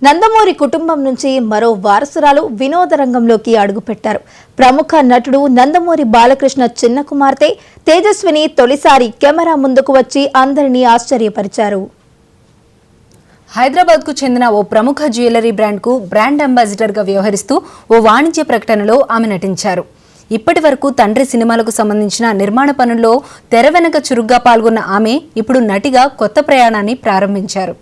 నందమూరి కుటుంబం నుంచి మరో వారసురాలు వినోద రంగంలోకి అడుగుపెట్టారు. ప్రముఖ నటుడు నందమూరి బాలకృష్ణ చిన్న కుమార్తె తేజస్విని తొలిసారి కెమెరా ముందుకు వచ్చి అందరినీ ఆశ్చర్యపరిచారు. హైదరాబాద్కు చెందిన ఓ ప్రముఖ జ్యువెలరీ బ్రాండ్కు బ్రాండ్ అంబాసిడర్గా వ్యవహరిస్తూ ఓ వాణిజ్య ప్రకటనలో ఆమె నటించారు. ఇప్పటి వరకు తండ్రి సినిమాలకు సంబంధించిన నిర్మాణ పనుల్లో తెర వెనక చురుగ్గా పాల్గొన్న ఆమె ఇప్పుడు నటిగా కొత్త ప్రయాణాన్ని ప్రారంభించారు.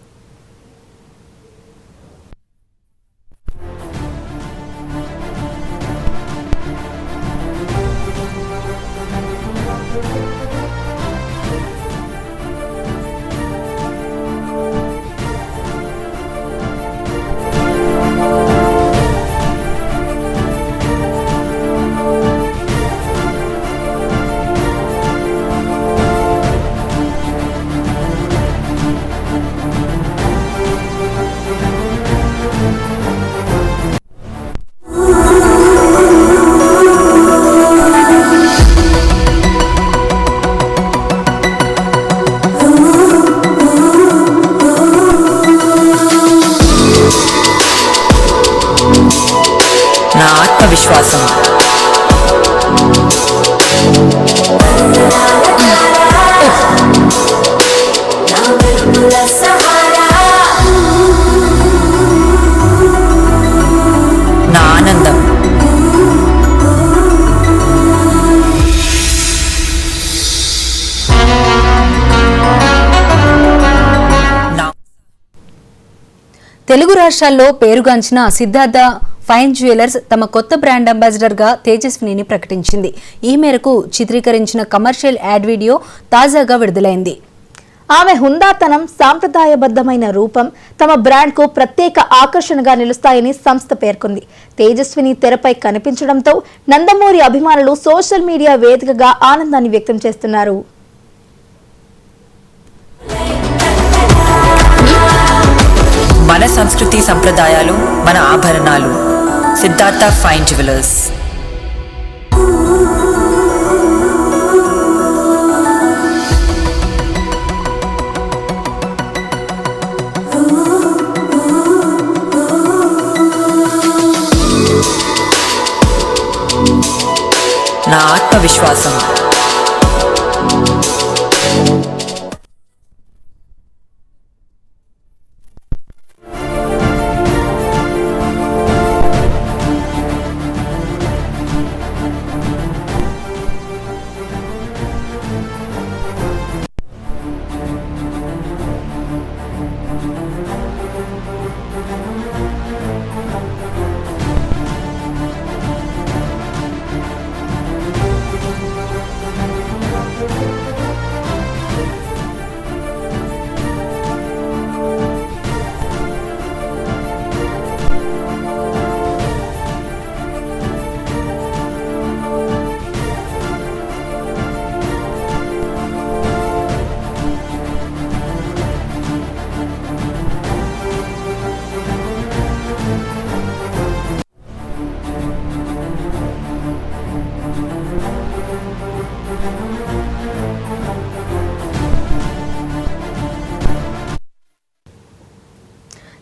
నా ఆత్మవిశ్వాసం నా ఆనందం తెలుగు రాష్ట్రాల్లో పేరుగాంచిన సిద్ధార్థ ఫైన్ జ్యువెలర్స్ తమ కొత్త బ్రాండ్ అంబాసిడర్గా తేజస్వినిని ప్రకటించింది. ఈ మేరకు చిత్రీకరించిన కమర్షియల్ యాడ్ వీడియో తాజాగా విడుదలైంది. ఆమె హుందాతనం, సాంప్రదాయబద్ధమైన రూపం తమ బ్రాండ్కు ప్రత్యేక ఆకర్షణగా నిలుస్తాయని సంస్థ పేర్కొంది. తేజస్విని తెరపై కనిపించడంతో నందమూరి అభిమానులు సోషల్ మీడియా వేదికగా ఆనందాన్ని వ్యక్తం చేస్తున్నారు. మన సంస్కృతి సంప్రదాయాలు, మన ఆభరణాలు. Siddhartha fine jewellers. నా ఆత్మవిశ్వాసం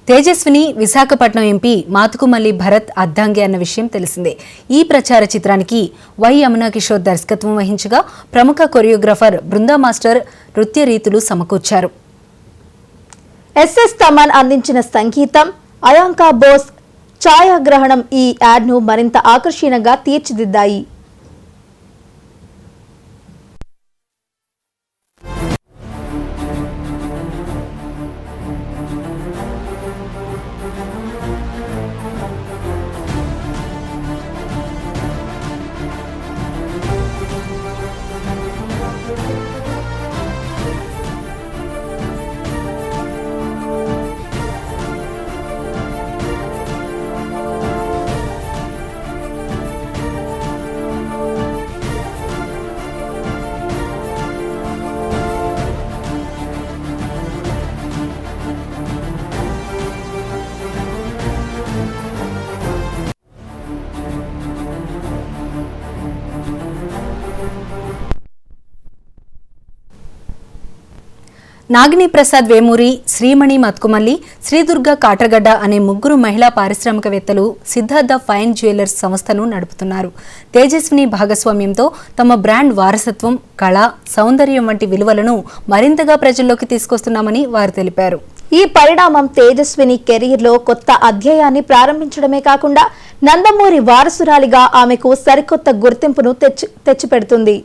తేజస్విని విశాఖపట్నం ఎంపీ మాతుకుమల్లి భరత్ అర్ధాంగి అన్న విషయం తెలిసిందే. ఈ ప్రచార చిత్రానికి వై యమునా కిషోర్ దర్శకత్వం వహించగా ప్రముఖ కొరియోగ్రాఫర్ బృందా మాస్టర్ నృత్య రీతులు సమకూర్చారు. ఎస్ఎస్ తమన్ అందించిన సంగీతం, అయాంకా బోస్ ఛాయాగ్రహణం ఈ యాడ్ను మరింత ఆకర్షణీయంగా తీర్చిదిద్దాయి. నాగిని ప్రసాద్ వేమూరి, శ్రీమణి మత్కుమల్లి, శ్రీదుర్గ కాట్రగడ్డ అనే ముగ్గురు మహిళా పారిశ్రామికవేత్తలు సిద్ధార్థ ఫైన్ జ్యువెలర్స్ సంస్థను నడుపుతున్నారు. తేజస్విని భాగస్వామ్యంతో తమ బ్రాండ్ వారసత్వం, కళ, సౌందర్యం వంటి విలువలను మరింతగా ప్రజల్లోకి తీసుకొస్తున్నామని వారు తెలిపారు. ఈ పరిణామం తేజస్విని కెరీర్లో కొత్త అధ్యాయాన్ని ప్రారంభించడమే కాకుండా నందమూరి వారసురాలిగా ఆమెకు సరికొత్త గుర్తింపును తెచ్చిపెడుతుంది.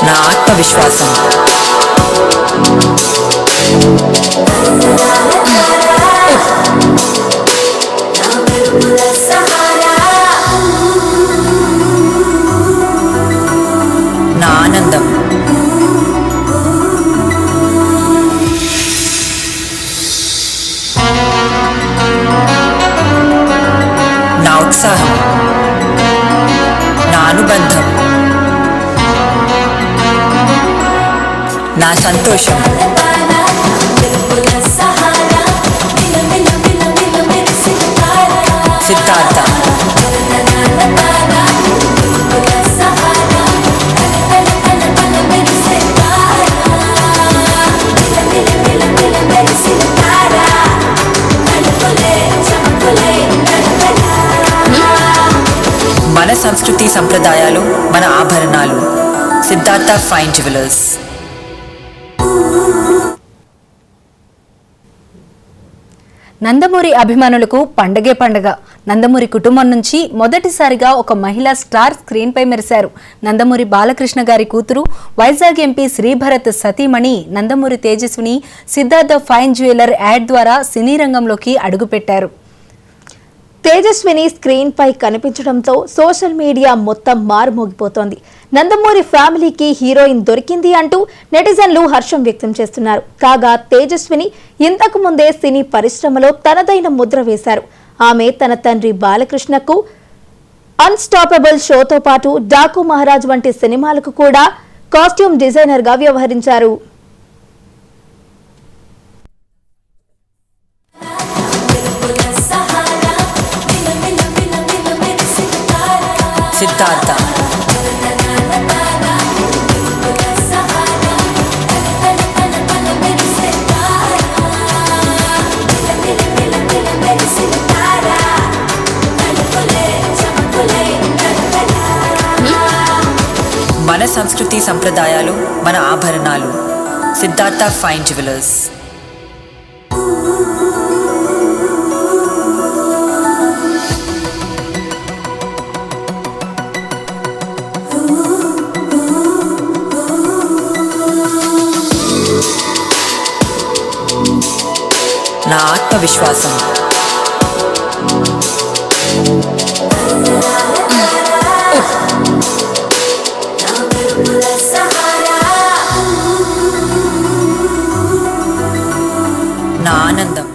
నా ఆత్మవిశ్వాసం. నా ఆనందం. నా ఉత్సాహం. నా అనుబంధం. నా సంతోషం. సిద్ధార్థ. మన సంస్కృతి సంప్రదాయాలు, మన ఆభరణాలు. Siddhartha fine jewellers. నందమూరి అభిమానులకు పండగే పండగ. నందమూరి కుటుంబం నుంచి మొదటిసారిగా ఒక మహిళా స్టార్ స్క్రీన్ పై మెరిశారు. నందమూరి బాలకృష్ణ గారి కూతురు, వైజాగ్ ఎంపీ శ్రీభరత్ సతీమణి Nandamuri Tejaswini Siddhartha fine jeweller add ద్వారా సినీ రంగంలోకి అడుగుపెట్టారు. తేజస్విని స్క్రీన్ పై కనిపించడంతో సోషల్ మీడియా మొత్తం మారుమోగిపోతోంది. నందమూరి ఫ్యామిలీకి హీరోయిన్ దొరికింది అంటూ నెటిజన్లు హర్షం వ్యక్తం చేస్తున్నారు. కాగా తేజస్విని ఇంతకు ముందే సినీ పరిశ్రమలో తనదైన ముద్ర వేశారు. ఆమె తన తండ్రి బాలకృష్ణకు అన్స్టాపబుల్ షోతో పాటు డాకు మహారాజ్ వంటి సినిమాలకు కూడా కాస్ట్యూమ్ డిజైనర్ గా వ్యవహరించారు. సిద్ధార్థ. మన సంస్కృతి సంప్రదాయాలు, మన ఆభరణాలు. Siddhartha fine jewellers. నా ఆత్మవిశ్వాసం. నా ఆనందం.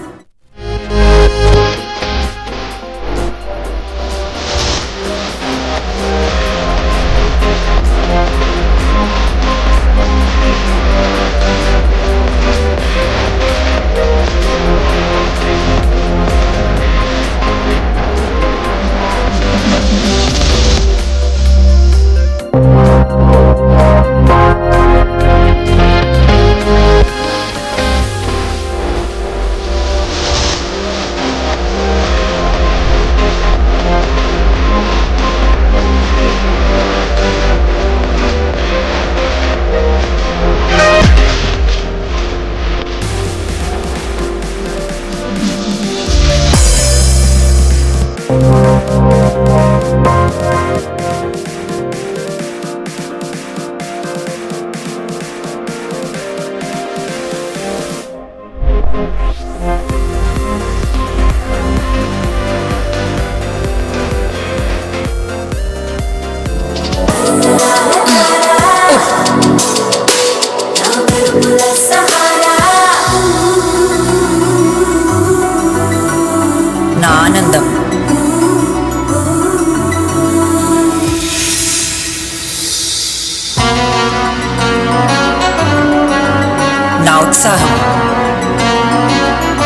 ఉత్సాహం,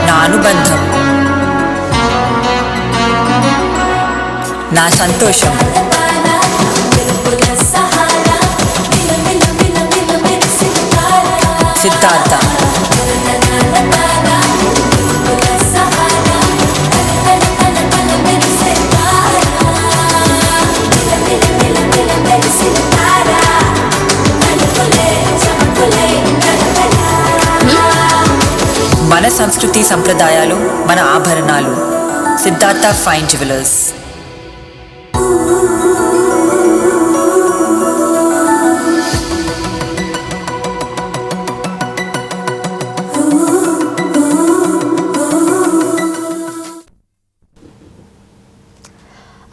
నా అనుబంధం, నా సంతోషం. సిద్ధార్థ. మన సంస్కృతి సంప్రదాయాలు, మన ఆభరణాలు. Siddhartha fine jewellers.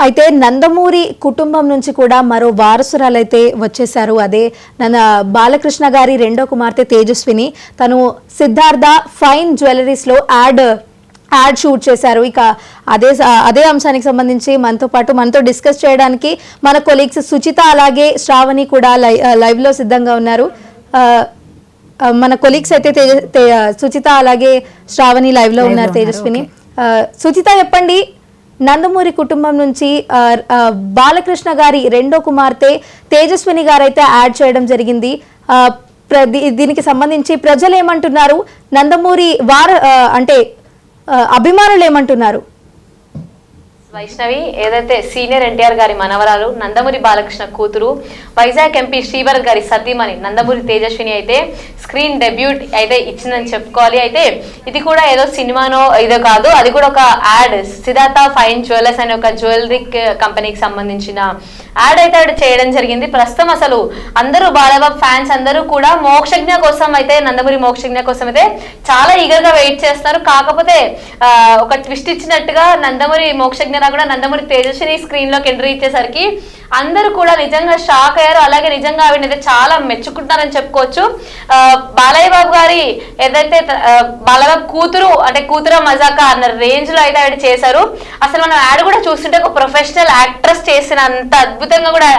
అయితే నందమూరి కుటుంబం నుంచి కూడా మరో వారసురాలైతే వచ్చేసారు. అదే బాలకృష్ణ గారి రెండో కుమార్తె తేజస్విని. తను సిద్ధార్థ ఫైన్ జ్యువెలరీస్లో యాడ్ షూట్ చేశారు. ఇక అదే అంశానికి సంబంధించి మనతో డిస్కస్ చేయడానికి మన కొలీగ్స్ సుచిత అలాగే శ్రావణి కూడా లైవ్లో సిద్ధంగా ఉన్నారు. మన కొలీగ్స్ అయితే సుచిత అలాగే శ్రావణి లైవ్లో ఉన్నారు. తేజస్విని, సుచిత చెప్పండి, నందమూరి కుటుంబం నుంచి బాలకృష్ణ గారి రెండో కుమార్తె తేజస్విని గారు అయితే యాడ్ చేయడం జరిగింది. దీనికి సంబంధించి ప్రజలు ఏమంటున్నారు, నందమూరి అంటే అభిమానులు ఏమంటున్నారు? వైష్ణవి ఏదైతే సీనియర్ ఎన్టీఆర్ గారి మనవరాలు నందమూరి బాలకృష్ణ కూతురు వైజాగ్ ఎంపీ శ్రీభరత్ గారి సతీమణి నందమూరి తేజస్విని అయితే స్క్రీన్ డెబ్యూట్ అయితే ఇచ్చిందని చెప్పుకోవాలి. అయితే ఇది కూడా ఏదో సినిమానో ఏదో కాదు, అది కూడా ఒక యాడ్. సిద్ధార్థ ఫైన్ జ్యువెలర్స్ అనే ఒక జ్యువెలరీ కంపెనీకి సంబంధించిన యాడ్ అయితే చేయడం జరిగింది. ప్రస్తుతం అసలు అందరూ బాలబాబు ఫ్యాన్స్ అందరూ కూడా మోక్షజ్ఞ కోసం అయితే నందమూరి మోక్షజ్ఞ కోసం అయితే చాలా ఈగర్ గా వెయిట్ చేస్తున్నారు. కాకపోతే ఒక ట్విస్ట్ ఇచ్చినట్టుగా నందమూరి మోక్షజ్ఞ కూడా నందమూరి తేజస్విని స్క్రీన్ లోకి ఎంట్రీ ఇచ్చేసరికి అందరూ కూడా నిజంగా షాక్ అయ్యారు. అలాగే నిజంగా ఆవిడనైతే చాలా మెచ్చుకుంటారని చెప్పుకోవచ్చు. బాలయ్య బాబు గారి ఏదైతే బాలబాబు కూతురు అంటే కూతుర మజాకా అన్న రేంజ్ లో అయితే ఆవిడ చేశారు. అసలు మనం యాడ్ కూడా చూస్తుంటే ఒక ప్రొఫెషనల్ యాక్ట్రెస్ చేసిన అంత అద్భుతంగా కూడా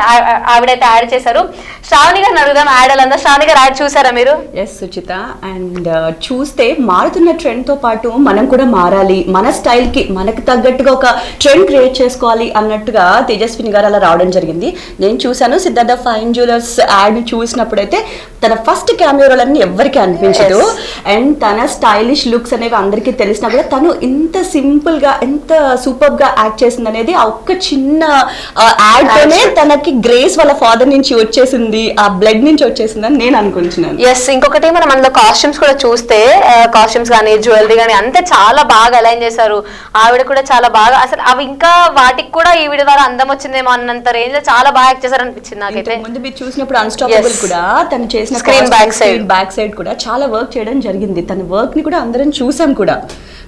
ఆవిడైతే యాడ్ చేశారు. శ్రావణి గారిని అడుగుదాం యాడ్ అంతా. శ్రావణి గారు యాడ్ చూసారా మీరు? ఎస్ సుచిత, అండ్ చూస్తే మారుతున్న ట్రెండ్ తో పాటు మనం కూడా మారాలి, మన స్టైల్ కి మనకు తగ్గట్టుగా ఒక ట్రెండ్ క్రియేట్ చేసుకోవాలి అన్నట్టుగా తేజస్విని గారు అలా రావడం జరిగింది. నేను చూసాను సిద్ధార్థ ఫైన్ జ్యువెలర్స్ యాడ్ చూసినప్పుడైతే తన ఫస్ట్ కెమెరా రోల్ అని ఎవరికి అనిపించదు. అండ్ తన స్టైలిష్ లుక్స్ అనేవి అందరికీ తెలిసినా కూడా తను ఇంత సింపుల్ గా ఎంత సూపర్ గా యాక్ట్ చేసింది అనేది ఆ ఒక్క చిన్న యాడ్ తోనే తనకి గ్రేస్ వాళ్ళ ఫాదర్ నుంచి వచ్చేసింది, ఆ బ్లడ్ నుంచి వచ్చేసింది అని నేను అనుకుంటున్నాను. ఎస్, ఇంకొకటి మనం అందులో కాస్ట్యూమ్స్ కూడా చూస్తే కాస్ట్యూమ్స్ కానీ జ్యువెలరీ కానీ అంతే చాలా బాగా అలైన్ చేశారు. ఆవిడ కూడా చాలా బాగా, అసలు అవి ఇంకా వాటికి కూడా ఈ వీడియో ద్వారా అందం వచ్చిందేమో అన్నంత రేంజ్ లో చాలా బాగా యాక్ట్ చేశారు అనిపించింది నాకైతే. ముందు మీరు చూసినప్పుడు అన్స్టాపబుల్ కూడా తను చేసిన స్క్రీన్ బ్యాక్ సైడ్ కూడా చాలా వర్క్ చేయడం జరిగింది. తన వర్క్ ని కూడా అందరం చూసాం కూడా.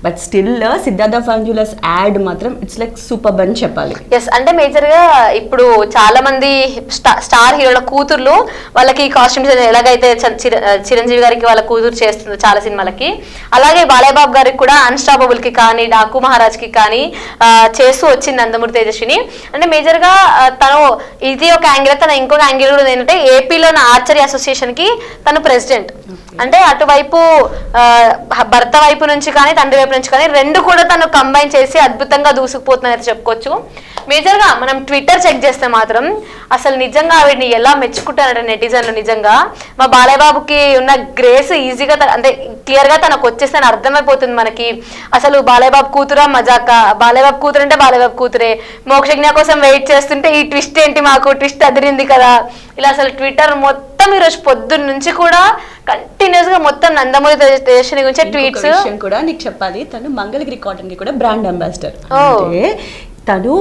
But still Siddhartha fine jewellers add మాత్రం ఇట్స్ లైక్ సూపర్ అని చెప్పాలి. ఎస్, అంటే మేజర్ గా ఇప్పుడు చాలా మంది స్టార్ హీరోల కూతుర్లు వాళ్ళకి కాస్ట్యూమ్స్ ఎలాగైతే చిరంజీవి గారికి వాళ్ళ కూతురు చేస్తుంది చాలా సినిమాలకి, అలాగే బాలయ్య బాబు గారికి కూడా అన్స్టాపబుల్ కి కానీ డాకు మహారాజ్ కి కానీ చేస్తూ వచ్చింది నందమూరి తేజస్విని. అంటే మేజర్ గా తను ఇది ఒక యాంగిల్, తన ఇంకొక యాంగిల్ కూడా ఏంటంటే ఏపీలో ఉన్న ఆర్చరీ అసోసియేషన్ కి తను ప్రెసిడెంట్. అంటే అటువైపు భర్త వైపు నుంచి కానీ తండ్రి వైపు నుంచి కానీ రెండు కూడా తను కంబైన్ చేసి అద్భుతంగా దూసుకుపోతుందని చెప్పుకోవచ్చు. మేజర్ గా మనం ట్విట్టర్ చెక్ చేస్తే మాత్రం అసలు నిజంగా ఆవిడని ఎలా మెచ్చుకుంటారంటే నెటిజన్లు. నిజంగా మా బాలయ్య బాబుకి ఉన్న గ్రేస్ ఈజీగా అంటే క్లియర్ గా తనకు వచ్చేస్తే అర్థమైపోతుంది మనకి. అసలు బాలయ్య బాబు కూతురా మజాకా, బాలయ్య బాబు కూతురు అంటే బాలయ్య బాబు కూతురే, మోక్షజ్ఞ కోసం వెయిట్ చేస్తుంటే ఈ ట్విస్ట్ ఏంటి, మాకు ట్విస్ట్ అదిరింది కదా. ఇలా అసలు ట్విట్టర్ మొత్తం ఈరోజు పొద్దున్న నుంచి కూడా కంటిన్యూస్ గా మొత్తం నందమూరి తేజస్విని గురించి ట్వీట్స్ కూడా నీకు చెప్పాలి. తను మంగళగిరి కాటన్ కి కూడా బ్రాండ్ అంబాసిడర్. అంటే తను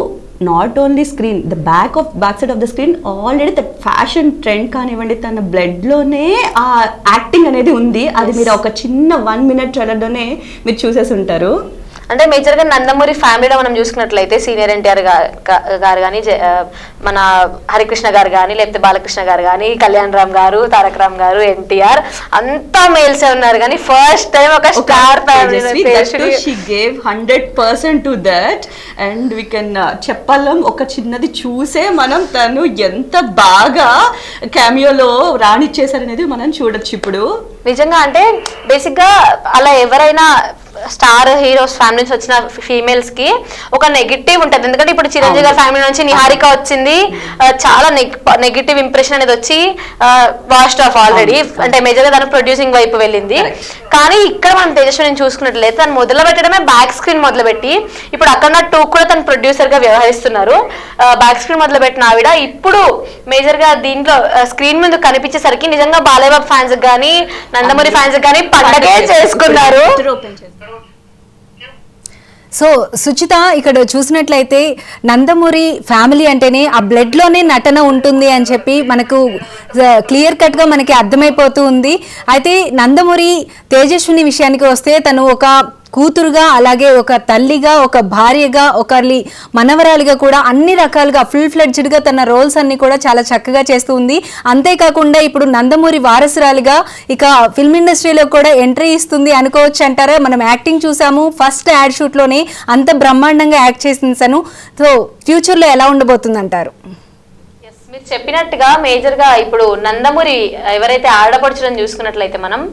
not only screen, the back side of the screen already the fashion trend కానివ్వండి తన బ్లడ్ లోనే ఆ యాక్టింగ్ అనేది ఉంది. అది మీరు ఒక చిన్న 1 minute ట్రైలర్ లోనే మీరు చూసేసి ఉంటారు. అంటే మేజర్ గా నందమూరి ఫ్యామిలీలో మనం చూసుకున్నట్లయితే సీనియర్ ఎన్టీఆర్ గారు కానీ మన హరికృష్ణ గారు కానీ లేకపోతే బాలకృష్ణ గారు కానీ కళ్యాణ్ రామ్ గారు తారక రామ్ గారు ఎన్టీఆర్ అంతా మేల్సే ఉన్నారు కానీ ఫస్ట్ టైం ఒక star family she gave 100% to that and we can చెప్పాలం ఒక చిన్నది చూసే మనం తను ఎంత బాగా క్యామియోలో రాణిచ్చేసారనేది మనం చూడొచ్చు ఇప్పుడు. నిజంగా అంటే బేసిక్ గా అలా ఎవరైనా స్టార్ హీరోస్ ఫ్యామిలీ నుంచి వచ్చిన ఫీమేల్స్ కి ఒక నెగిటివ్ ఉంటుంది. ఎందుకంటే ఇప్పుడు చిరంజీవి గారి ఫ్యామిలీ నుంచి నిహారిక వచ్చింది, చాలా నెగిటివ్ ఇంప్రెషన్ అనేది వచ్చి వాస్ట్ ఆఫ్ ఆల్రెడీ, అంటే మేజర్ గా తను ప్రొడ్యూసింగ్ వైపు వెళ్ళింది. కానీ ఇక్కడ మనం తేజస్విని చూసుకున్నట్లయితే తను మొదలు పెట్టడమే బ్యాక్ స్క్రీన్ మొదలుపెట్టి ఇప్పుడు అక్కడ 2 కూడా తను ప్రొడ్యూసర్ గా వ్యవహరిస్తున్నారు. బ్యాక్ స్క్రీన్ మొదలు పెట్టిన ఆవిడ ఇప్పుడు మేజర్ గా దీంట్లో స్క్రీన్ ముందు కనిపించేసరికి నిజంగా బాలయ్యబాబు ఫ్యాన్స్ కానీ నందమూరి ఫ్యాన్స్ కానీ పండగే చేసుకున్నారు. సో సుచిత, ఇక్కడ చూసినట్లయితే నందమూరి ఫ్యామిలీ అంటేనే ఆ బ్లడ్లోనే నటన ఉంటుంది అని చెప్పి మనకు క్లియర్ కట్గా మనకి అర్థమైపోతూ ఉంది. అయితే నందమూరి తేజస్విని విషయానికి వస్తే తను ఒక కూతురుగా, అలాగే ఒక తల్లిగా, ఒక భార్యగా, ఒకరి మనవరాలిగా కూడా అన్ని రకాలుగా ఫుల్ ఫ్లెడ్జ్డ్గా తన రోల్స్ అన్ని కూడా చాలా చక్కగా చేస్తూ ఉంది. అంతేకాకుండా ఇప్పుడు నందమూరి వారసురాలిగా ఇక ఫిల్మ్ ఇండస్ట్రీలో కూడా ఎంట్రీ ఇస్తుంది అనుకోవచ్చు అంటారా? మనం యాక్టింగ్ చూసాము, ఫస్ట్ యాడ్ షూట్లోనే అంత బ్రహ్మాండంగా యాక్ట్ చేసింది తను. సో ఫ్యూచర్లో ఎలా ఉండబోతుంది అంటారు? మీరు చెప్పినట్టుగా మేజర్ గా ఇప్పుడు నందమూరి ఎవరైతే ఆడపడుచులను చూసుకున్నట్లయితే మనం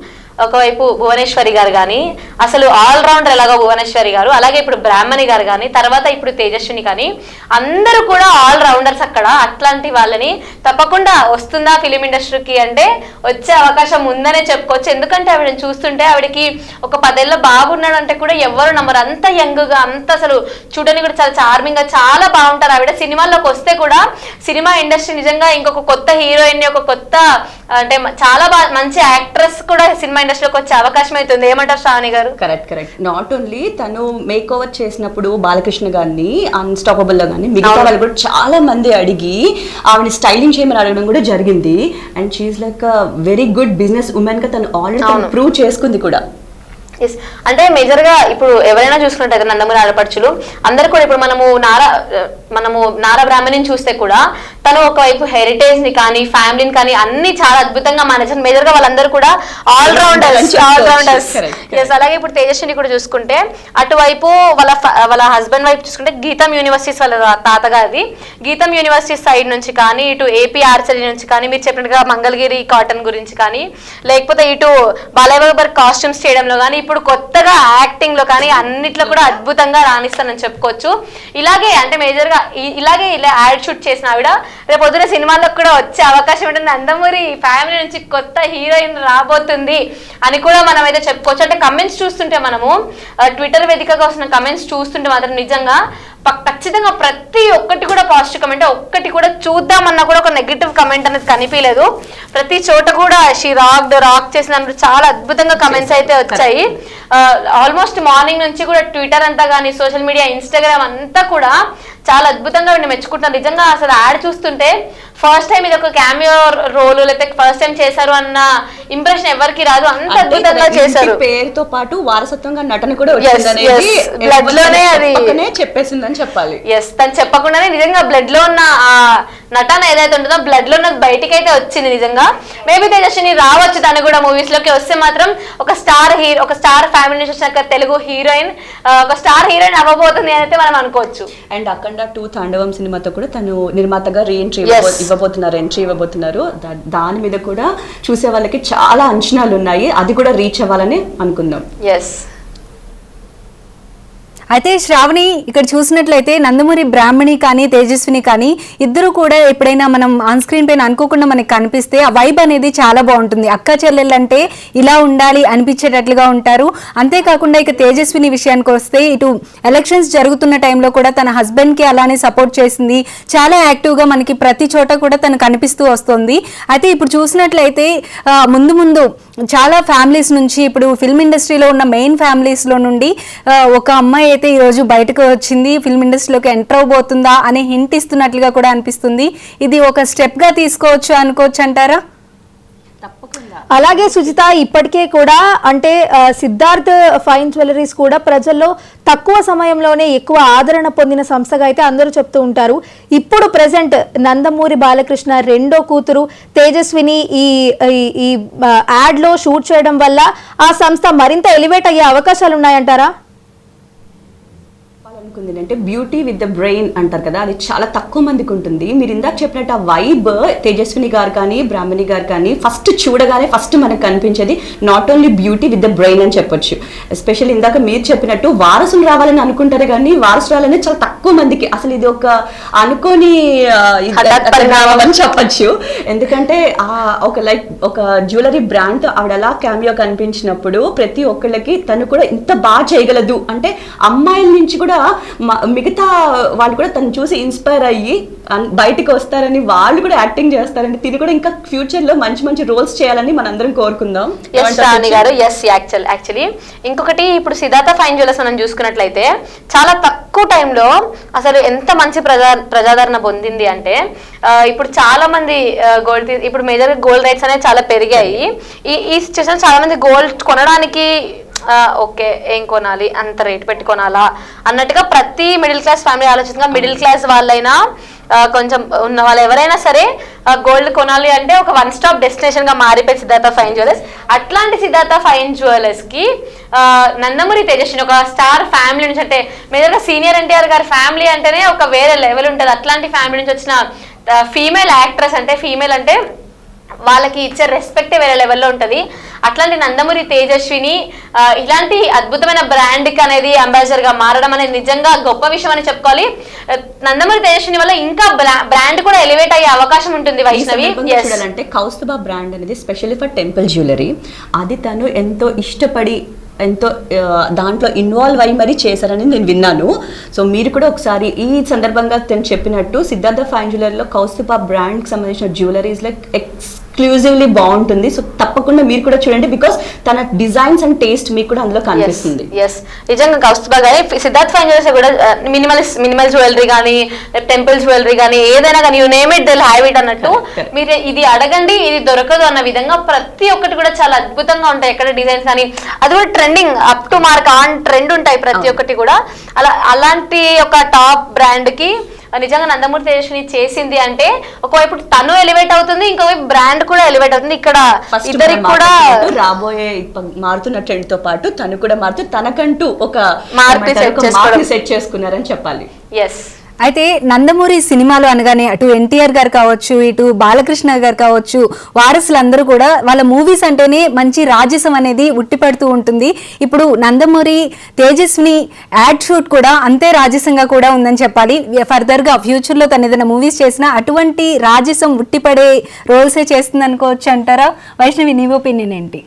ఒకవైపు భువనేశ్వరి గారు కానీ అసలు ఆల్ రౌండర్ ఎలాగో భువనేశ్వరి గారు, అలాగే ఇప్పుడు బ్రాహ్మణి గారు కానీ తర్వాత ఇప్పుడు తేజస్విని కానీ అందరూ కూడా ఆల్ రౌండర్స్ అక్కడ. అట్లాంటి వాళ్ళని తప్పకుండా వస్తుందా ఫిలిం ఇండస్ట్రీకి అంటే వచ్చే అవకాశం ఉందనే చెప్పుకోవచ్చు. ఎందుకంటే ఆవిడని చూస్తుంటే ఆవిడకి ఒక 10 ఏళ్ళ బాగున్నాడు అంటే కూడా ఎవరు నమ్మరు. అంత యంగ్గా, అంత అసలు చూడడానికి కూడా చాలా చార్మింగ్ గా చాలా బాగుంటారు ఆవిడ. సినిమాల్లోకి వస్తే కూడా సినిమా ఇండస్ట్రీ నిజంగా ఇంకొక కొత్త హీరోయిన్, ఒక కొత్త అంటే చాలా మంచి యాక్ట్రెస్ కూడా సినిమా ఇండస్ట్రీలోకి వచ్చే అవకాశం అవుతుంది. ఏమంటారు శ్రావణి గారు? కరెక్ట్. నాట్ ఓన్లీ తను మేక్ ఓవర్ చేసినప్పుడు బాలకృష్ణ గారిని అన్స్టాపబుల్ లో కానీ మిగతా వాళ్ళు కూడా చాలా మంది అడిగి ఆవిడ స్టైలింగ్ చేయమని అడగడం కూడా జరిగింది. And she is like very good business women గా తను ఆల్రెడీ ప్రూవ్ చేసుకుంది కూడా. అంటే మేజర్ గా ఇప్పుడు ఎవరైనా చూసుకున్నట్టయితే నందమూరి ఆడపడుచులు అందరు కూడా ఇప్పుడు మనము నారా బ్రాహ్మణిని చూస్తే కూడా తను ఒకవైపు హెరిటేజ్ ని కానీ ఫ్యామిలీని కానీ అన్ని చాలా అద్భుతంగా మేనేజ్. మేజర్ గా వాళ్ళందరూ కూడా ఆల్ రౌండర్స్. అలాగే ఇప్పుడు తేజస్విని కూడా చూసుకుంటే అటువైపు వాళ్ళ హస్బెండ్ వైపు చూసుకుంటే గీతం యూనివర్సిటీస్ వాళ్ళ తాతగారిది, గీతం యూనివర్సిటీ సైడ్ నుంచి కానీ ఇటు ఏపీ ఆర్చరీ నుంచి కానీ మీరు చెప్పినట్టుగా మంగళగిరి కాటన్ గురించి కానీ లేకపోతే ఇటు బాలయ్యబాబు కాస్ట్యూమ్స్ చేయడంలో కానీ ఇప్పుడు కొత్తగా యాక్టింగ్ లో కానీ అన్నిట్లో కూడా అద్భుతంగా రాణిస్తానని చెప్పుకోవచ్చు. ఇలాగే అంటే మేజర్ గా ఇలాగే ఇలా యాడ్ షూట్ చేసిన ఆవిడ రేపు పొద్దున సినిమాలకు కూడా వచ్చే అవకాశం ఉంటుంది. నందమూరి ఫ్యామిలీ నుంచి కొత్త హీరోయిన్ రాబోతుంది అని కూడా మనం అయితే చెప్పుకోవచ్చు. అంటే కమెంట్స్ చూస్తుంటే మనము ట్విట్టర్ వేదికగా వస్తున్న కమెంట్స్ చూస్తుంటే మాత్రం నిజంగా ఖచ్చితంగా ప్రతి ఒక్కటి కూడా పాజిటివ్ కమెంట్, ఒక్కటి కూడా చూద్దామన్నా కూడా ఒక నెగిటివ్ కమెంట్ అనేది కనిపించలేదు. ప్రతి చోట కూడా షీ రాక్ చేసినప్పుడు చాలా అద్భుతంగా కమెంట్స్ అయితే వచ్చాయి. ఆల్మోస్ట్ మార్నింగ్ నుంచి కూడా ట్విట్టర్ అంతా కానీ సోషల్ మీడియా ఇన్స్టాగ్రామ్ అంతా కూడా చాలా అద్భుతంగా వీడిని మెచ్చుకుంటున్నారు. నిజంగా అసలు యాడ్ చూస్తుంటే ఫస్ట్ టైం ఇది ఒక క్యామియో రోల్ లేకపోతే ఫస్ట్ టైం చేశారు అన్న ఇంప్రెషన్ ఎవరికి రాదు, అంత అద్భుతంగా చేశారు. పేరుతో పాటు వారసత్వంగా నటన కూడా బ్లడ్ లోనే అది చెప్పేసిందని చెప్పాలి. తను చెప్పకుండానే నిజంగా బ్లడ్ లో ఉన్న నటన ఏదైతే ఉంటుందో బ్లడ్ లో ఉన్నది బయటికి అయితే వచ్చింది. నిజంగా మేబీ తేజస్విని రావచ్చు తను కూడా మూవీస్ లోకి వస్తే మాత్రం ఒక స్టార్ ఫ్యామిలీ నుంచి వచ్చిన తెలుగు హీరోయిన్, ఒక స్టార్ హీరోయిన్ అవ్వబోతుంది అని అయితే మనం అనుకోవచ్చు. అండ్ అఖండ 2 తాండవం సినిమాతో కూడా తను నిర్మాతగా ఎంట్రీ ఇవ్వబోతున్నారు. దాని మీద కూడా చూసే వాళ్ళకి చాలా అంచనాలు ఉన్నాయి. అది కూడా రీచ్ అవ్వాలని అనుకుందాం. అయితే శ్రావణి, ఇక్కడ చూసినట్లయితే నందమూరి బ్రాహ్మణి కానీ తేజస్విని కానీ ఇద్దరు కూడా ఎప్పుడైనా మనం ఆన్ స్క్రీన్ పైన అనుకోకుండా మనకి కనిపిస్తే ఆ వైబ్ అనేది చాలా బాగుంటుంది. అక్క చెల్లెళ్ళంటే ఇలా ఉండాలి అనిపించేటట్లుగా ఉంటారు. అంతేకాకుండా ఇక తేజస్విని విషయానికి వస్తే ఇటు ఎలక్షన్స్ జరుగుతున్న టైంలో కూడా తన హస్బెండ్కి అలానే సపోర్ట్ చేసింది. చాలా యాక్టివ్గా మనకి ప్రతి చోట కూడా తను కనిపిస్తూ వస్తుంది. అయితే ఇప్పుడు చూసినట్లయితే ముందు చాలా ఫ్యామిలీస్ నుంచి ఇప్పుడు ఫిల్మ్ ఇండస్ట్రీలో ఉన్న మెయిన్ ఫ్యామిలీస్లో నుండి ఒక అమ్మాయి అయితే ఈరోజు బయటకు వచ్చింది, ఫిల్మ్ ఇండస్ట్రీలోకి ఎంటర్ అవబోతుందా అనే హింట్ ఇస్తున్నట్లుగా కూడా అనిపిస్తుంది. ఇది ఒక స్టెప్గా తీసుకోవచ్చు అనుకోవచ్చు అంటారా? తప్పకుండా అలాగే సుజిత, ఇప్పటికే కూడా అంటే సిద్ధార్థ్ ఫైన్ జ్యువెలరీస్ కూడా ప్రజల్లో తక్కువ సమయంలోనే ఎక్కువ ఆదరణ పొందిన సంస్థగా అయితే అందరూ చెప్తూ ఉంటారు. ఇప్పుడు ప్రెసెంట్ నందమూరి బాలకృష్ణ రెండో కూతురు తేజస్విని ఈ యాడ్ లో షూట్ చేయడం వల్ల ఆ సంస్థ మరింత ఎలివేట్ అయ్యే అవకాశాలు ఉన్నాయంటారా? అంటే బ్యూటీ విత్ ద బ్రెయిన్ అంటారు కదా, అది చాలా తక్కువ మందికి ఉంటుంది. మీరు ఇందాక చెప్పినట్టు ఆ వైబ్ తేజస్విని గారు కానీ బ్రాహ్మణి గారు కానీ ఫస్ట్ చూడగానే ఫస్ట్ మనకు కనిపించేది not only beauty with the brain అని చెప్పొచ్చు. ఎస్పెషల్లీ ఇందాక మీరు చెప్పినట్టు వారసులు రావాలని అనుకుంటారు కానీ వారసురాలని చాలా తక్కువ మందికి, అసలు ఇది ఒక అనుకోని పరిణామం అని చెప్పచ్చు. ఎందుకంటే ఒక జ్యువెలరీ బ్రాండ్ ఆవిడ అలా క్యామియో కనిపించినప్పుడు ప్రతి ఒక్కళ్ళకి తను కూడా ఇంత బాగా చేయగలదు అంటే అమ్మాయిల నుంచి కూడా మిగతా వాళ్ళు కూడా తను చూసి ఇన్స్పైర్ అయ్యి బయటికి వస్తారని, వాళ్ళు కూడా యాక్టింగ్ చేస్తారని, తిని కూడా ఇంకా ఫ్యూచర్ లో మంచి మంచి రోల్స్ చేయాలని మనందరం కోరుకుందాం. యాక్చువల్లీ ఇంకొకటి, ఇప్పుడు సిద్ధార్థ ఫైన్ జ్యువెలర్స్ మనం చూసుకున్నట్లయితే చాలా తక్కువ టైంలో అసలు ఎంత మంచి ప్రజాదరణ పొందింది అంటే, ఇప్పుడు చాలా మంది గోల్డ్, ఇప్పుడు మేజర్ గోల్డ్ రేట్స్ అనేవి చాలా పెరిగాయి. ఈ సిచ్యువేషన్ చాలా మంది గోల్డ్ కొనడానికి ఓకే ఏం కొనాలి, అంత రేట్ పెట్టి కొనాలా అన్నట్టుగా ప్రతి మిడిల్ క్లాస్ ఫ్యామిలీ ఆలోచనగా మిడిల్ క్లాస్ వాళ్ళైనా కొంచెం ఉన్న వాళ్ళు ఎవరైనా సరే గోల్డ్ కొనాలి అంటే ఒక వన్ స్టాప్ డెస్టినేషన్ గా మారిపోయి సిద్ధార్థ ఫైన్ జ్యువెలర్స్. అట్లాంటి సిద్ధార్థ ఫైన్ జ్యువెలర్స్ కి నందమూరి తేజస్విని ఒక స్టార్ ఫ్యామిలీ నుంచి, అంటే మేజర్గా సీనియర్ ఎన్టీఆర్ గారి ఫ్యామిలీ అంటేనే ఒక వేరే లెవెల్ ఉంటుంది. అట్లాంటి ఫ్యామిలీ నుంచి వచ్చిన ఫీమేల్ యాక్ట్రెస్ అంటే, ఫీమేల్ అంటే వాళ్ళకి ఇచ్చే రెస్పెక్టే వేరే లెవెల్లో ఉంటుంది. అట్లాంటి నందమూరి తేజస్విని ఇలాంటి అద్భుతమైన బ్రాండ్కి అనేది అంబాసిడర్ గా మారడం అనేది నిజంగా గొప్ప విషయం అని చెప్పుకోవాలి. నందమూరి తేజస్విని వల్ల ఇంకా బ్రాండ్ కూడా ఎలివేట్ అయ్యే అవకాశం ఉంటుంది. వైష్ణవి, చూడాలంటే కౌస్తుభా బ్రాండ్ అనేది స్పెషల్లీ ఫర్ టెంపుల్ జ్యువెలరీ, అది తను ఎంతో ఇష్టపడి ఎంతో దాంట్లో ఇన్వాల్వ్ అయ్యి మరీ చేశారని నేను విన్నాను. సో మీరు కూడా ఒకసారి ఈ సందర్భంగా తను చెప్పినట్టు సిద్ధార్థ ఫైన్ జ్యువెలరీలో కౌస్తుభా బ్రాండ్కి సంబంధించిన జ్యువెలరీస్లో ఎక్స్క్లూజివ్లీ బాగుంటుంది. సో తప్పకుండా మీరు కూడా చూడండి, బికాస్ తన డిజైన్స్ అండ్ టేస్ట్ మీకు కూడా అందులో కనిపిస్తుంది. నిజంగా కౌస్తుభా గానీ సిద్ధార్థ్ ఫైన్ జ్యువెలర్స్ కూడా మినిమల్ జ్యువెలరీ కానీ టెంపుల్ జ్యువెలరీ కానీ ఏదైనా కానీ you name it Dil have it అన్నట్టు మీరు ఇది అడగండి ఇది దొరకదు అన్న విధంగా ప్రతి ఒక్కటి కూడా చాలా అద్భుతంగా ఉంటాయి. ఎక్కడ డిజైన్స్ కానీ అది కూడా trending up to mark on trend ఉంటాయి ప్రతి ఒక్కటి కూడా. అలాంటి ఒక టాప్ బ్రాండ్ కి నిజంగా నందమూరి తేజస్విని చేసింది అంటే ఒకవైపు తను ఎలివేట్ అవుతుంది, ఇంకోవైపు బ్రాండ్ కూడా ఎలివేట్ అవుతుంది. ఇక్కడ ఇద్దరికి కూడా రాబోయే మారుతున్న ట్రెండ్ తో పాటు తను కూడా మారుతూ తనకంటూ ఒక మార్క్ సెట్ చేసుకున్నారని చెప్పాలి. ఎస్, అయితే నందమూరి సినిమాలు అనగానే అటు ఎన్టీఆర్ గారు కావచ్చు, ఇటు బాలకృష్ణ గారు కావచ్చు, వారసులందరూ కూడా వాళ్ళ మూవీస్ అంటేనే మంచి రాజసం అనేది ఉట్టిపడుతూ ఉంటుంది. ఇప్పుడు నందమూరి తేజస్విని యాడ్ షూట్ కూడా అంతే రాజసంగా కూడా ఉందని చెప్పాలి. ఫర్దర్గా ఫ్యూచర్లో తను ఏదైనా మూవీస్ చేసినా అటువంటి రాజసం ఉట్టిపడే రోల్సే చేస్తుంది అనుకోవచ్చు అంటారా? వైష్ణవి, నీ ఒపీనియన్ ఏంటి?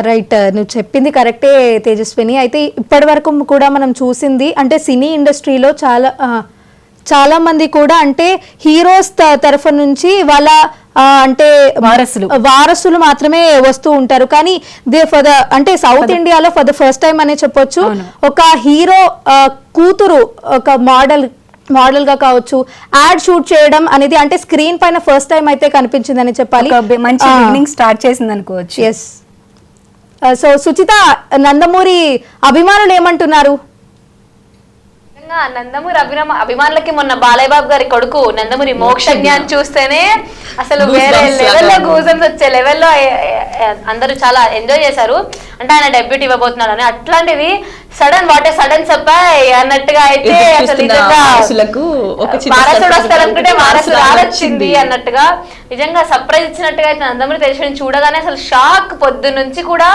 రైట్, నువ్వు చెప్పింది కరెక్టే తేజస్విని. అయితే ఇప్పటి వరకు కూడా మనం చూసింది అంటే సినీ ఇండస్ట్రీలో చాలా మంది కూడా అంటే హీరోస్ తరఫు నుంచి వాళ్ళ అంటే వారసులు మాత్రమే వస్తూ ఉంటారు. కానీ అంటే సౌత్ ఇండియాలో ఫర్ ద ఫస్ట్ టైం అనే చెప్పొచ్చు ఒక హీరో కూతురు ఒక మోడల్ గా కావచ్చు యాడ్ షూట్ చేయడం అనేది అంటే స్క్రీన్ పైన ఫస్ట్ టైం అయితే కనిపించిందని చెప్పాలి. మంచి బిగినింగ్ స్టార్ట్ చేసింది అనుకోవచ్చు. ఎస్. సో సుచిత, నందమూరి అభిమానులు ఏమంటున్నారు? నందమూరి అభిమానులకి మొన్న బాలయ్య బాబు గారి కొడుకు నందమూరి మోక్షజ్ఞాన్ చూస్తేనే అసలు వేరే లెవెల్లో గూజన్స్ వచ్చే లెవెల్లో అందరూ చాలా ఎంజాయ్ చేశారు. అంటే ఆయన డెబ్యూట్ ఇవ్వబోతున్నాడు అని, అట్లాంటిది సడన్ సర్ప్రైజ్ అన్నట్టుగా అయితే అసలు నిజంగా వారసుడు వస్తారనుకుంటే వారసుడు రావచ్చింది అన్నట్టుగా నిజంగా సర్ప్రైజ్ ఇచ్చినట్టుగా అయితే నందమూరి తేజస్విని చూడగానే అసలు షాక్. పొద్దు నుంచి కూడా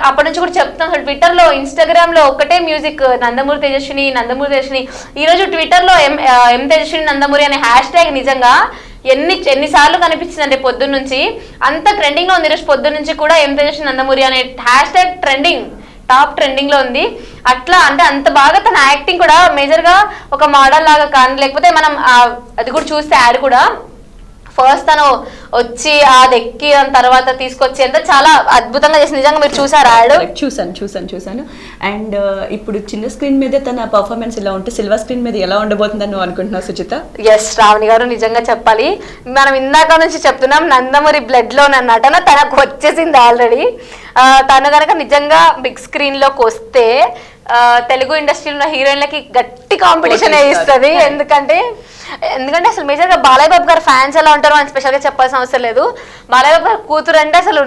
అప్పటి నుంచి కూడా చెప్తున్నాం. అసలు ట్విట్టర్ లో ఇన్స్టాగ్రామ్ లో ఒకటే మ్యూజిక్ నందమూరి తేజస్విని. ఈ రోజు ట్విట్టర్ లో ఎం తేజస్విని నందమూరి అనే హ్యాష్ ట్యాగ్ నిజంగా ఎన్నిసార్లు కనిపించింది అంటే పొద్దున్న నుంచి అంత ట్రెండింగ్ లో ఉంది. ఈరోజు పొద్దున్న నుంచి కూడా ఎం తేజస్విని నందమూరి అనే హ్యాష్ ట్యాగ్ టాప్ ట్రెండింగ్ లో ఉంది. అట్లా అంటే అంత బాగా తన యాక్టింగ్ కూడా మేజర్ గా ఒక మోడల్ లాగా కానీ లేకపోతే మనం అది కూడా చూస్తే యాడ్ కూడా ఫస్ట్ తను వచ్చి అది ఎక్కి దాని తర్వాత తీసుకొచ్చి అంతా చాలా అద్భుతంగా చేసి నిజంగా మీరు చూసారా యాడ్? చూసాను అండ్ ఇప్పుడు చిన్న స్క్రీన్ మీద తన పర్ఫార్మెన్స్ ఇలా ఉంటే సిల్వర్ స్క్రీన్ మీద ఎలా ఉండబోతుందని నువ్వు అనుకుంటున్నావు సుచిత? ఎస్ శ్రావణి గారు, నిజంగా చెప్పాలి, మనం ఇందాక నుంచి చెప్తున్నాం నందమూరి బ్లడ్ లో నటన తనకు వచ్చేసింది ఆల్రెడీ. తను కనుక నిజంగా బిగ్ స్క్రీన్ లోకి వస్తే తెలుగు ఇండస్ట్రీలో ఉన్న హీరోయిన్లకి గట్టి కాంపిటీషన్ ఇస్తుంది. ఎందుకంటే అసలు మేజర్గా బాలయ్య బాబు గారు ఫ్యాన్స్ ఎలా ఉంటారో అని స్పెషల్గా చెప్పాల్సిన అవసరం లేదు. బాలయ్య బాబు గారు కూతురు అంటే అసలు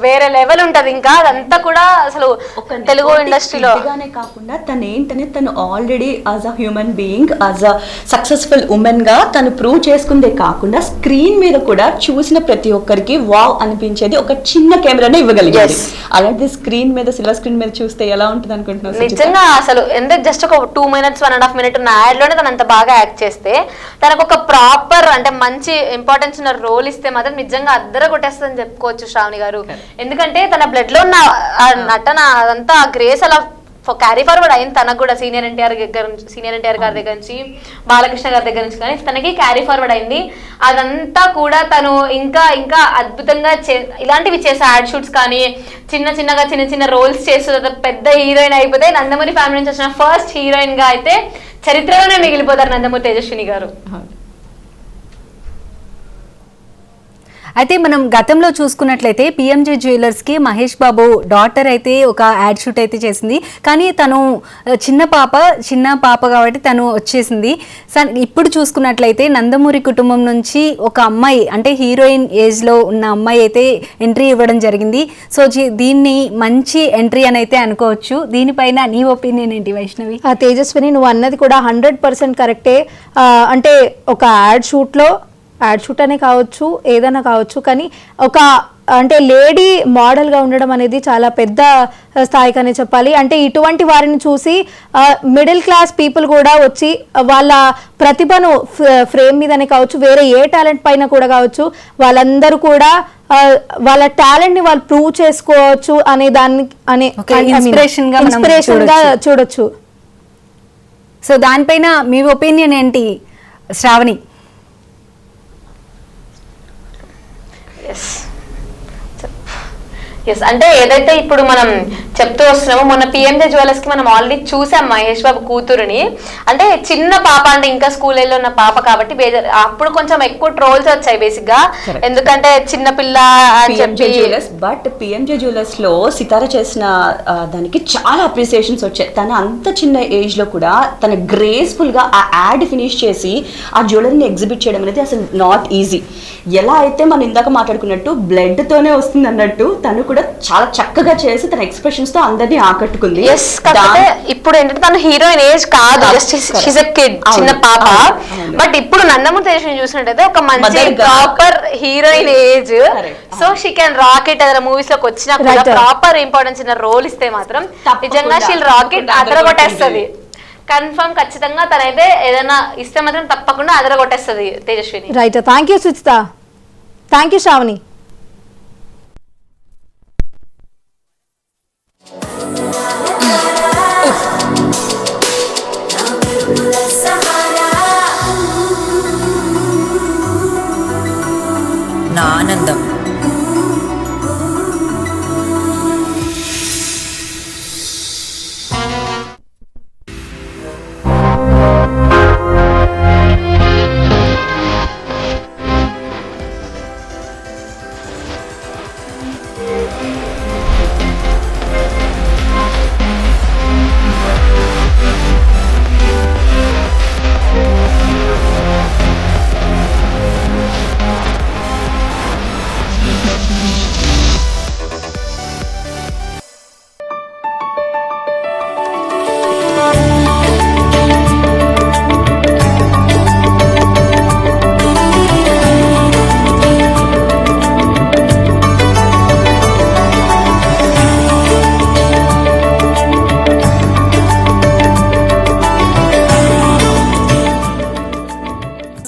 వేరే లెవెల్ ఉంటుంది. ఇంకా అదంతా కూడా అసలు తెలుగు ఇండస్ట్రీలో కాకుండా తను already as a human being, as a successful women గా తను ప్రూవ్ చేసుకుందే కాకుండా స్క్రీన్ మీద కూడా చూసిన ప్రతి ఒక్కరికి వావ్ అనిపించేది ఒక చిన్న కెమెరానే ఇవ్వగలిగేది. అలాంటి స్క్రీన్ మీద సిల్వర్ స్క్రీన్ మీద చూస్తే ఎలా ఉంటుంది అనుకుంటున్నావు? నిజంగా అసలు ఎంత జస్ట్ ఒక 2 minutes 1.5 minutes ఉన్న యాడ్ లోనే తను అంత బాగా యాక్ట్ చేస్తే, తనకు ఒక ప్రాపర్ అంటే మంచి ఇంపార్టెన్స్ ఉన్న రోల్ ఇస్తే మాత్రం నిజంగా అద్దర కొట్టేస్తుందని చెప్పుకోవచ్చు శ్రావణి గారు. ఎందుకంటే తన బ్లడ్ లో ఉన్న నటన అదంతా గ్రేస్ అలా క్యారీ ఫార్వర్డ్ అయింది తనకు కూడా. సీనియర్ ఎన్టీఆర్ గారి దగ్గర నుంచి, బాలకృష్ణ గారి దగ్గర నుంచి కానీ తనకి క్యారీ ఫార్వర్డ్ అయింది. అదంతా కూడా తను ఇంకా ఇంకా అద్భుతంగా ఇలాంటివి చేసే యాడ్ షూట్స్ కానీ చిన్న చిన్న రోల్స్ చేస్తూ పెద్ద హీరోయిన్ అయిపోతే నందమూరి ఫ్యామిలీ నుంచి వచ్చిన ఫస్ట్ హీరోయిన్ గా అయితే చరిత్రలోనే మిగిలిపోతారు నందమూరి తేజస్విని గారు. అయితే మనం గతంలో చూసుకున్నట్లయితే పిఎంజే జ్యువెలర్స్కి మహేష్ బాబు డాటర్ అయితే ఒక యాడ్ షూట్ అయితే చేసింది. కానీ తను చిన్న పాప కాబట్టి తను వచ్చేసింది. ఇప్పుడు చూసుకున్నట్లయితే నందమూరి కుటుంబం నుంచి ఒక అమ్మాయి అంటే హీరోయిన్ ఏజ్లో ఉన్న అమ్మాయి అయితే ఎంట్రీ ఇవ్వడం జరిగింది. సో దీన్ని మంచి ఎంట్రీ అని అయితే అనుకోవచ్చు. దీనిపైన నీ ఒపీనియన్ ఏంటి వైష్ణవి? తేజస్విని, నువ్వు అన్నది కూడా 100% కరెక్టే. అంటే ఒక యాడ్ షూట్ అనే కావచ్చు, ఏదైనా కావచ్చు, కానీ ఒక అంటే లేడీ మోడల్గా ఉండడం అనేది చాలా పెద్ద స్థాయికనే చెప్పాలి. అంటే ఇటువంటి వారిని చూసి మిడిల్ క్లాస్ పీపుల్ కూడా వచ్చి వాళ్ళ ప్రతిభను ఫ్రేమ్ మీదనే కావచ్చు, వేరే ఏ టాలెంట్ పైన కూడా కావచ్చు, వాళ్ళందరూ కూడా వాళ్ళ టాలెంట్ ని వాళ్ళు ప్రూవ్ చేసుకోవచ్చు అనే దాన్ని ఇన్స్పిరేషన్ గా చూడొచ్చు. సో దానిపైన మీ ఒపీనియన్ ఏంటి శ్రావణి? ఎస్, అంటే ఏదైతే ఇప్పుడు మనం చెప్తూ వస్తున్నామో, మొన్న పిఎంజే జ్యువెలర్స్ కి మనం ఆల్రెడీ చూసాం మహేష్ బాబు కూతురుని. అంటే చిన్న పాప, అంటే ఇంకా స్కూల్ ఏజ్ లో ఉన్న పాప కాబట్టి అప్పుడు కొంచెం ఎక్కువ ట్రోల్స్ వచ్చాయి బేసిక్ గా. ఎందుకంటే చిన్న పిల్ల అని చెప్పి. బట్ పిఎంజే జ్యువెలర్స్ లో సితార చేసిన దానికి చాలా అప్రిసియేషన్స్ వచ్చాయి. తన అంత చిన్న ఏజ్ లో కూడా తన గ్రేస్ఫుల్ గా ఆ యాడ్ ఫినిష్ చేసి ఆ జ్యువెలరీని ఎగ్జిబిట్ చేయడం అనేది అసలు నాట్ ఈజీ. ఎలా అయితే మనం ఇందాక మాట్లాడుకున్నట్టు బ్లడ్ తోనే వస్తుంది అన్నట్టు తను కూడా చాలా చక్కగా చేసి తన ఎక్స్ప్రెషన్స్ తో అందరినీ ఆకట్టుకుంది. ఇప్పుడు ఏంటంటే తను హీరోయిన్ ఏజ్ కాదు, జస్ట్ షీస్ ఎ కిడ్, చిన్న పాప. బట్ ఇప్పుడు నందమూరి తేజస్విని చూసినట్టయితే ఒక మంచి proper heroine age. So she can rock it. Other movies లోకి వచ్చిన ప్రాపర్ ఇంపార్టెన్స్ ఉన్న రోల్ ఇస్తే మాత్రం నిజంగా షీల్ రాకెట్ అదరగొట్టేస్తుంది. కన్ఫర్మ్, ఖచ్చితంగా తనైతే ఏదైనా ఇస్తే మాత్రం తప్పకుండా అదరగొట్టేస్తుంది Tejaswini. Right, thank you Suchitha, thank you Shravani. నా ఆనందం.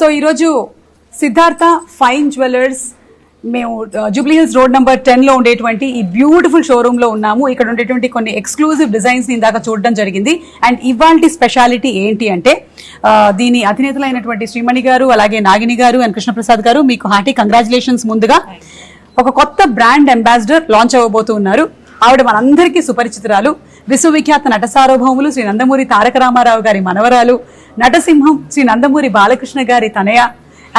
సో ఈరోజు సిద్ధార్థ ఫైన్ జ్యువెలర్స్ మేము జూబ్లీ హిల్స్ రోడ్ నెంబర్ 10లో ఉండేటువంటి ఈ బ్యూటిఫుల్ షోరూమ్ లో ఉన్నాము. ఇక్కడ ఉండేటువంటి కొన్ని ఎక్స్క్లూజివ్ డిజైన్స్ ఇందాక చూడడం జరిగింది. అండ్ ఇవాల్టి స్పెషాలిటీ ఏంటి అంటే దీని అధినేతలైనటువంటి శ్రీమణి గారు, అలాగే నాగిని గారు అండ్ కృష్ణప్రసాద్ గారు మీకు హార్టీ కంగ్రాచులేషన్స్. ముందుగా ఒక కొత్త బ్రాండ్ అంబాసిడర్ లాంచ్ అవ్వబోతూ ఉన్నారు. ఆవిడ మనందరికీ సుపరిచితురాలు, విశ్వవిఖ్యాత నట సార్వభౌములు శ్రీ నందమూరి తారక రామారావు గారి మనవరాలు, నటసింహం శ్రీ నందమూరి బాలకృష్ణ గారి తనయ,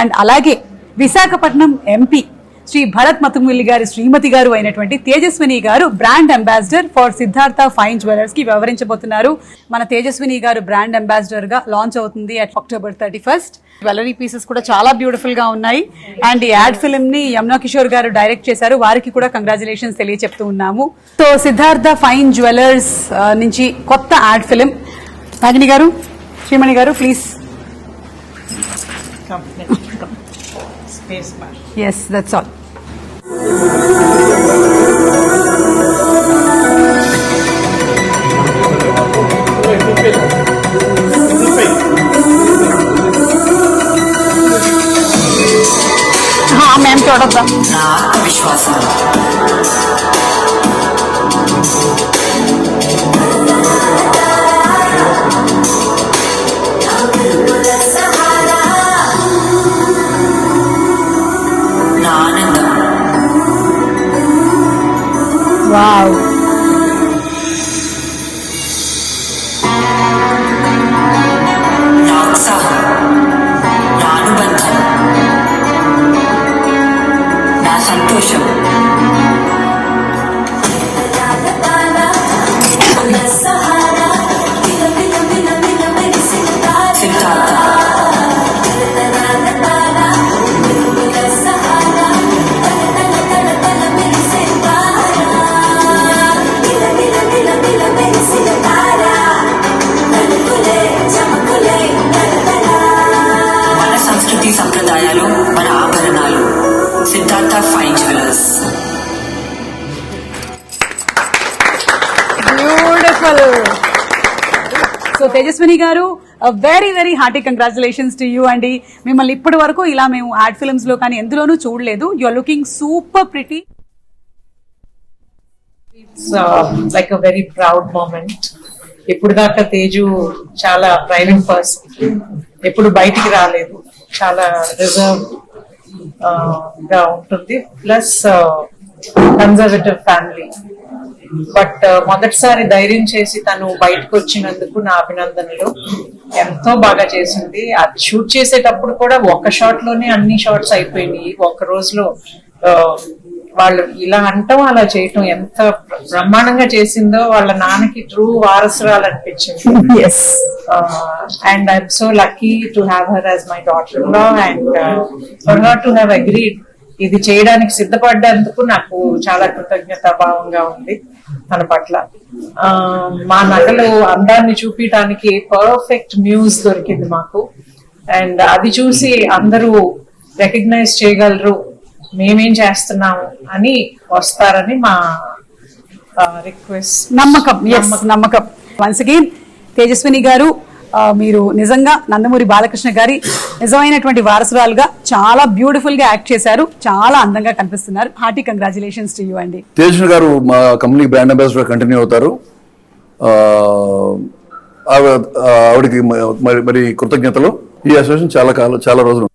అండ్ అలాగే విశాఖపట్నం ఎంపీ శ్రీ భరత్ మతుమిల్లి గారి శ్రీమతి గారు అయినటువంటి తేజస్విని గారు brand ambassador for Siddhartha fine jewellers కి వ్యవహరించబోతున్నారు. మన తేజస్విని గారు బ్రాండ్ అంబాసిడర్ గా లాంచ్ అవుతుంది October 31st. జ్యువెలరీ పీసెస్ కూడా చాలా బ్యూటిఫుల్ గా ఉన్నాయి. అండ్ ఈ యాడ్ ఫిల్మ్ ని యమునా కిషోర్ గారు డైరెక్ట్ చేశారు. వారికి కూడా కంగ్రాచులేషన్స్ తెలియచెప్తూ ఉన్నాము. సో సిద్ధార్థ ఫైన్ జ్యువెలర్స్ నుంచి కొత్త యాడ్ ఫిల్మ్. నాగిని గారు, శ్రీమణి గారు, ప్లీజ్. Yes, that's all. हाँ मैम थोड़ा सा నా ఆత్మవిశ్వాసం నా ఆనందం వావ్. నా ఉత్సాహం నా అనుబంధం నా సంతోషం సిద్ధార్థ మన సంస్కృతి సంప్రదాయాలు మన ఆభరణాలు Siddhartha fine jewellers. Beautiful. So Tejaswini garu, very very hearty congratulations to you అండి. మిమ్మల్ని ఇప్పటి వరకు ఇలా మేము యాడ్ ఫిల్మ్స్ లో కానీ ఎందులోనూ చూడలేదు. You are looking super pretty. It's like a very proud moment. ఇప్పుడు దాకా తేజు చాలా ప్రైవేట్ పర్సన్, ఎప్పుడు బయటికి రాలేదు, చాలా రిజర్వ్ గా ఉంటుంది. Plus conservative family. బట్ మొదటిసారి ధైర్యం చేసి తను బయటకు వచ్చినందుకు నా అభినందనలు. ఎంతో బాగా చేసింది. అది షూట్ చేసేటప్పుడు కూడా ఒక షాట్ లోనే అన్ని షాట్స్ అయిపోయినాయి ఒక రోజులో. వాళ్ళు ఇలా అంటాం అలా చేయటం ఎంత బ్రహ్మాండంగా చేసిందో. వాళ్ళ నాన్నకి ట్రూ వారసురాలు అనిపించింది. And I'm so lucky to have her as my daughter లో. And for her to have agreed ఇది చేయడానికి సిద్ధపడ్డందుకు నాకు చాలా కృతజ్ఞతాభావంగా ఉంది తన పట్ల. మా నగలు అందాన్ని చూపించడానికి పర్ఫెక్ట్ మ్యూజ్ దొరికింది మాకు. అండ్ అది చూసి అందరూ రికగ్నైజ్ చేయగలరు మేమేం చేస్తున్నాము అని వస్తారని మా రిక్వెస్ట్. నమ్మకం. వన్స్ అగైన్ తేజస్విని గారు, మీరు నిజంగా నందమూరి బాలకృష్ణ గారి నిజమైనటువంటి వారసురాలుగా చాలా బ్యూటిఫుల్ గా యాక్ట్ చేశారు. చాలా అందంగా కనిపిస్తున్నారు. హార్టీ కంగ్రాచులేషన్స్ టు యూ అండి. తేజస్విని గారు మా కంపెనీ బ్రాండ్ అంబాసిడర్ కంటిన్యూ అవుతారు. ఆవిడకి మరి కృతజ్ఞతలు. ఈ అసోసియేషన్ చాలా రోజులు